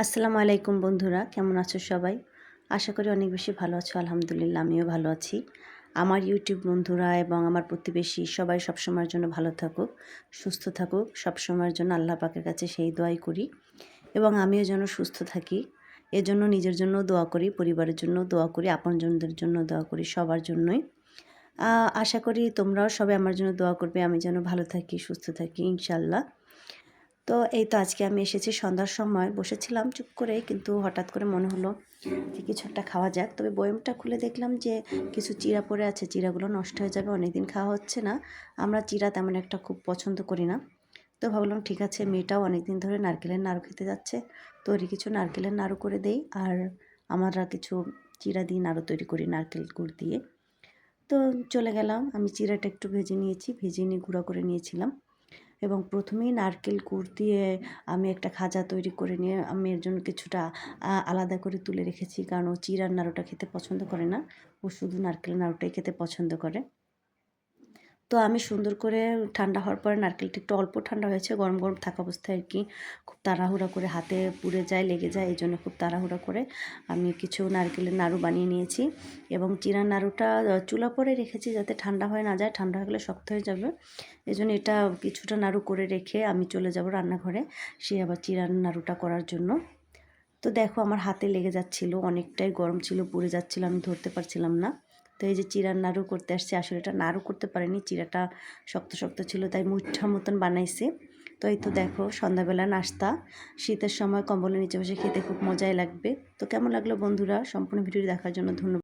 আসসালামু আলাইকুম বন্ধুরা, কেমন আছো সবাই? আশা করি অনেক বেশি ভালো আছো। আলহামদুলিল্লাহ আমিও ভালো আছি। আমার ইউটিউব বন্ধুরা এবং আমার প্রতিবেশী সবাই সবসময়ের জন্য ভালো থাকুক, সুস্থ থাকুক। সবসময়ের জন্য আল্লাহ পাকের কাছে সেই দোয়াই করি এবং আমিও যেন সুস্থ থাকি। এজন্য নিজের জন্য দোয়া করি, পরিবারের জন্য দোয়া করি, আপনজনদের জন্য দোয়া করি, সবার জন্যই। আশা করি তোমরাও সবাই আমার জন্য দোয়া করবে, আমি যেন ভালো থাকি, সুস্থ থাকি ইনশাআল্লাহ। তো এই তো আজকে আমি এসেছি সন্ধ্যার সময়, বসেছিলাম চুপ করে, কিন্তু হঠাৎ করে মনে হলো যে কিছু একটা খাওয়া যাক। তবে বয়ামটা খুলে দেখলাম যে কিছু চিড়া পড়ে আছে, চিড়াগুলো নষ্ট হয়ে যাবে, অনেকদিন খাওয়া হচ্ছে না। আমরা চিড়া তেমন একটা খুব পছন্দ করি না। তো ভাবলাম ঠিক আছে, মেয়েটাও অনেকদিন ধরে নারকেলের নাড়ু খেতে যাচ্ছে, তৈরি কিছু নারকেলের নাড়ু করে দেই, আর আমরা কিছু চিড়া দিয়ে নাড়ু তৈরি করি নারকেল গুড় দিয়ে। তো চলে গেলাম, আমি চিড়াটা একটু ভেজে নিয়েছি, ভেজে নিয়ে গুঁড়া করে নিয়েছিলাম এবং প্রথমেই নারকেল কুর দিয়ে আমি একটা খাজা তৈরি করে নিয়ে আমি এর জন্য কিছুটা আলাদা করে তুলে রেখেছি, কারণ ও চিড়ার নাড়ুটা খেতে পছন্দ করে না, ও শুধু নারকেলের নাড়ুটাই খেতে পছন্দ করে। তো আমি সুন্দর করে ঠান্ডা হওয়ার পরে, নারকেলটা একটু অল্প ঠান্ডা হয়েছে, গরম গরম থাকা অবস্থায় আর কি, খুব তাড়াহুড়া করে হাতে পুড়ে যায়, লেগে যায়, এই জন্য খুব তাড়াহুড়া করে আমি কিছু নারকেলের নাড়ু বানিয়ে নিয়েছি এবং চিড়ার নাড়ুটা চুলা পরে রেখেছি যাতে ঠান্ডা হয়ে না যায়, ঠান্ডা হয়ে গেলে শক্ত হয়ে যাবে। এই জন্য এটা কিছুটা নাড়ু করে রেখে আমি চলে যাব রান্নাঘরে, সে আবার চিড়ার নাড়ুটা করার জন্য। তো দেখো আমার হাতে লেগে যাচ্ছিলো, অনেকটাই গরম ছিল, পুড়ে যাচ্ছিলো, আমি ধরতে পারছিলাম না। তো এই যে চিড়ার নাড়ু করতে আসছে, আসলে এটা নাড়ু করতে পারিনি, চিড়াটা শক্ত শক্ত ছিল তাই মুঠা মতন বানাইছে। তো এই তো দেখো সন্ধ্যাবেলা নাস্তা, শীতের সময় কম্বলের নিচে বসে খেতে খুব মজাই লাগবে। তো কেমন লাগলো বন্ধুরা, সম্পূর্ণ ভিডিও দেখার জন্য ধন্যবাদ।